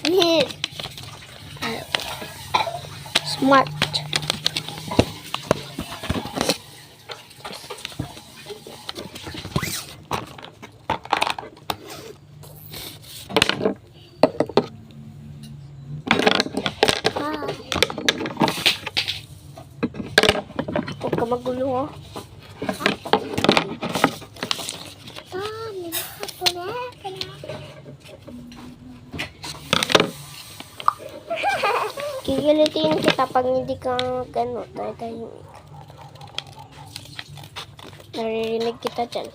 Yes. Smart. Huwag ka magulo, ha? Gigilitin kita pag hindi ka gano'n. Tahimik. Naririnig kita dyan.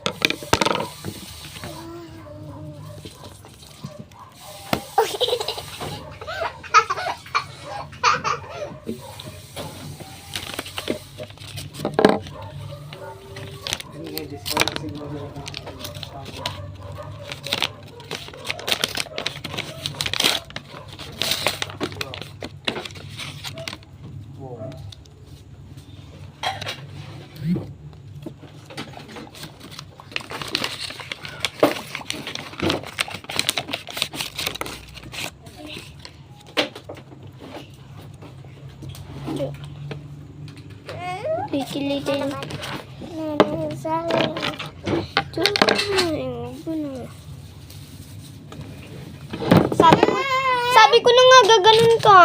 Kikilitin. Sabi ko na nga gaganon ka.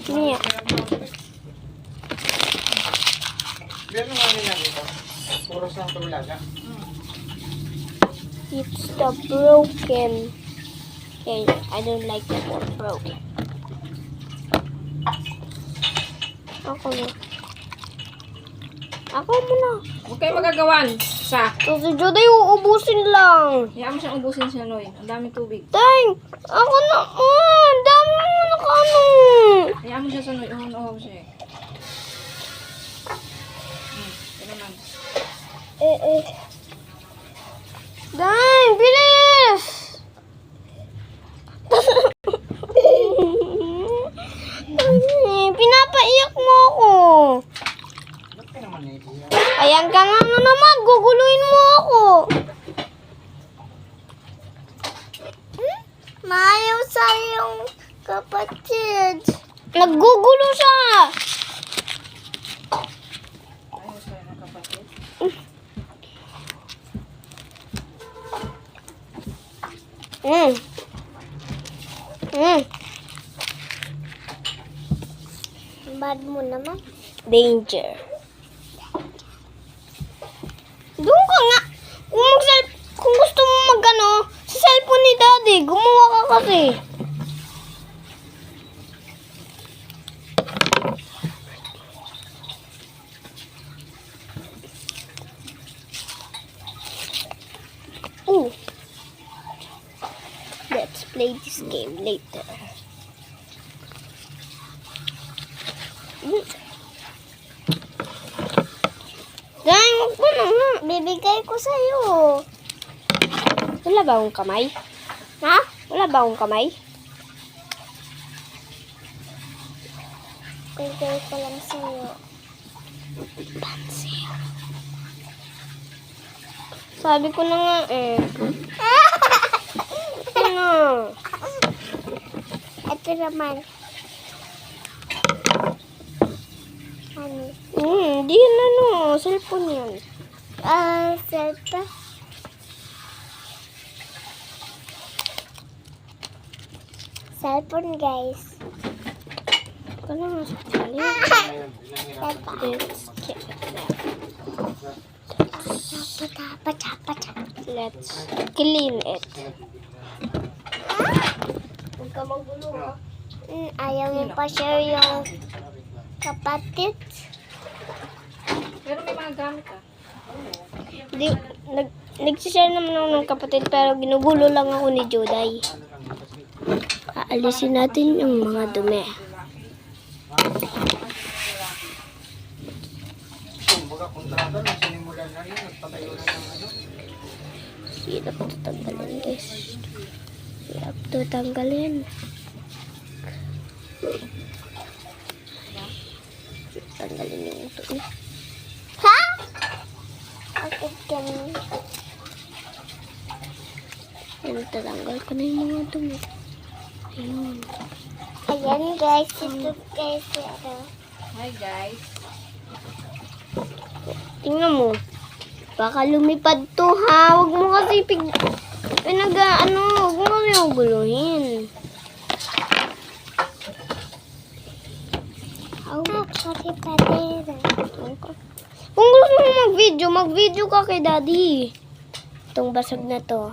Niya. It's the broken. Okay, I don't like the word broken. Ako na. Ako muna. Huwag kayo magagawan. Isa. So, si Juday, uubusin lang. Hayaan mo siyang ubusin siya, Noy. Ang daming tubig. Dang! Ako na. Ang dami mo nakano. Hayaan mo siya sa Noy. Uhon-uhon siya eh. Ito naman. Dang! Bilis! Pinapaiyak mo ako. Ayan ka nga na naman. Guguluhin mo ako. Maayaw sa iyong kapatid. Naggugulo siya. Ayos kayo ng kapatid. Bad mo naman. Danger. Doon ka nga. Kung gusto mo magano sa cellphone ni Daddy, gumawa ka kasi. Ooh. Let's play this game later. Dahil mo na. Bibigay ko sa'yo. Wala ba akong kamay? Ha? Wala ba akong kamay? Bibigay ko lang sa'yo. Pansin. Sabi ko na nga eh. Ano? Ito naman. Ano? Hindi yun ano. Cellphone yun. Cellphone? Cellphone, guys. Ito na nga sa chali. Let's clean it. Huwag ka magulo, ha? Ayaw mo pa share yung kapatid. Pero may mga gamit ah. Nagsishare naman ako ng kapatid pero ginugulo lang ako ni Juday. Aalisin natin yung mga dumi. Kumbaga kontrata nung sinimula Hirap ito tanggalin, guys. Hirap ito tanggalin. Tanggalin yung ito. Ha? Bakit ganun? Tatanggal ko na yung mga dumi. Ayun. Ayan guys, ito guys. Hi guys. Tingnan mo. Baka lumipad to ha. Huwag mo kasi huwag mo kasi guluhin. Kung gusto mo mag-video ka kay daddy. Itong basag na to,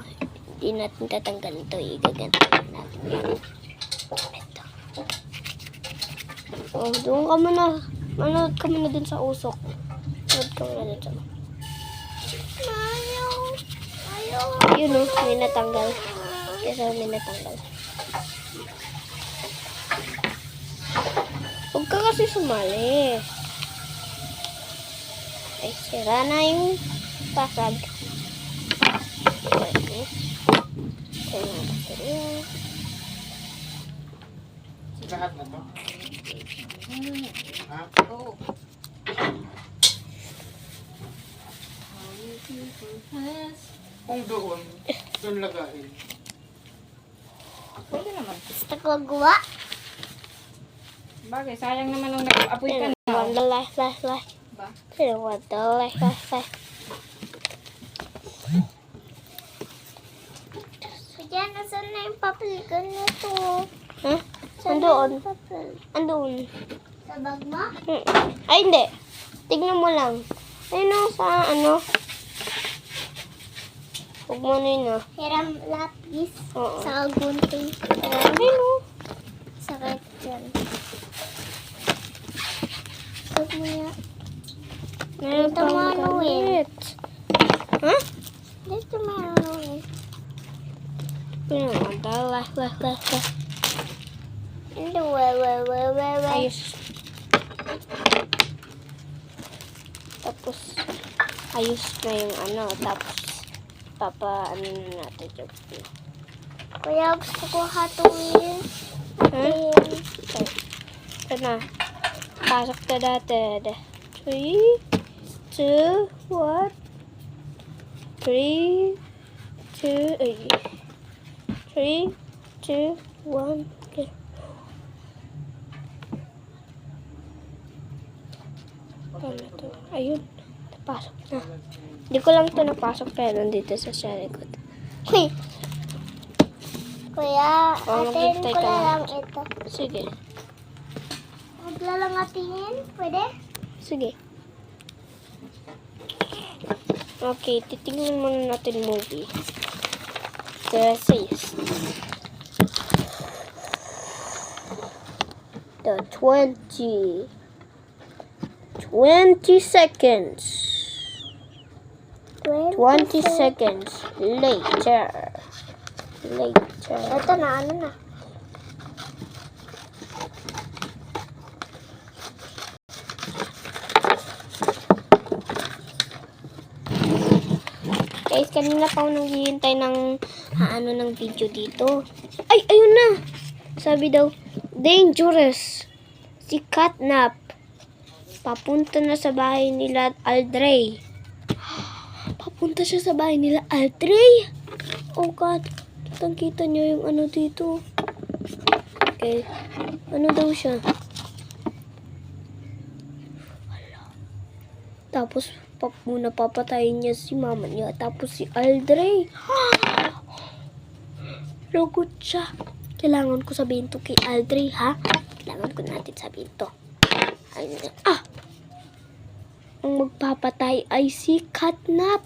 hindi natin tatanggalin to. Igaganto natin yan. Ito. Oh, doon ka muna. Manood ka muna dun sa usok. Manood ka muna dun sa Ayaw. Yun o, may natanggal. Kesa may natanggal. Huwag ka kasi sumali. Ay, sira na yung pasag. Okay. Lahat na to? Ha? Oh. Kung doon lagain. Pwede naman. Gusto ko gawa. Bagay, sayang naman nung nag-apoy ka na. Life. Ba? Life. Diyan, nasan na yung papel ko na to? Ha? Andoon. Andoon. Sa bag mo? Ay, hindi. Tignan mo lang. Ayun o, sa ano. Huwag mo na yun o. Hiram lapis Oo. sa gunting. Ayun o. Sakit dyan. Huwag mo yan. Meron Dito pang mo anuhin. gamit. Ha? Dito meron. Life. Hindi, we. Ayos. Tapos, ayos na yung ano. Tapos, ano na natin yung Kuya, gusto ko hatuin. Okay. Ito na. Pasok na natin. 3, 2, 1. 3, 2, 1. Okay. Ayun. Napasok na. Hindi ko lang ito napasok kaya nandito sa likod. Kuya, Oh, atin maghintay ko ka na lang. lang ito. Sige. Maglalangatingin? Pwede? Sige. Okay, titingnan muna natin movie. The 20 seconds. 20 seconds later. Ito na, ano na. Guys, kanina pa ako naghihintay ng ng video dito. Ay, ayun na. Sabi daw, dangerous. Si Catnap. Papunta na sa bahay nila Aldrey. Papunta siya sa bahay nila Aldrey. Oh God. Kitang-kita niyo yung ano dito. Okay. Ano daw siya? Tapos, muna papatayin niya si mama niya. Tapos si Aldrey. Lagot siya. Kailangan ko sabihin to kay Aldrey, ha? Kailangan ko natin sabihin to. Ang magpapatay ay si Catnap.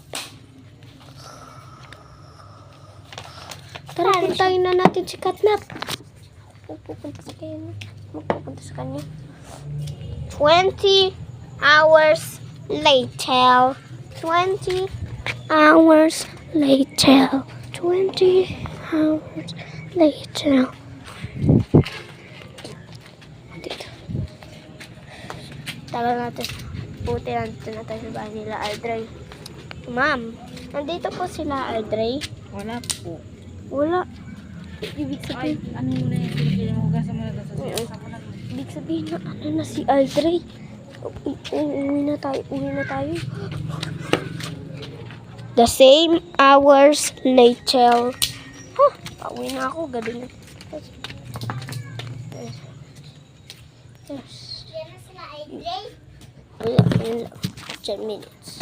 Tara, puntayin na natin si Catnap. Magpupunta sa kanya. 20 hours later. 20 hours later. 20 hours later. Dito. Tagal natin. Buti natin na tayo sa bahay nila Aldrey. Ma'am, nandito po sila, Audrey. Wala po. Wala. Ibig Ay, sabihin, ano muna yung pinigil mo? Gasa mo na sa Oo. siya. Saka na. ibig sabihin na ano na si Audrey. Uwi na tayo, uwi na tayo. The same hours later. Huh, pauwi na ako, galing. Yes. Yan na sila, Audrey. Wala, 10 minutes.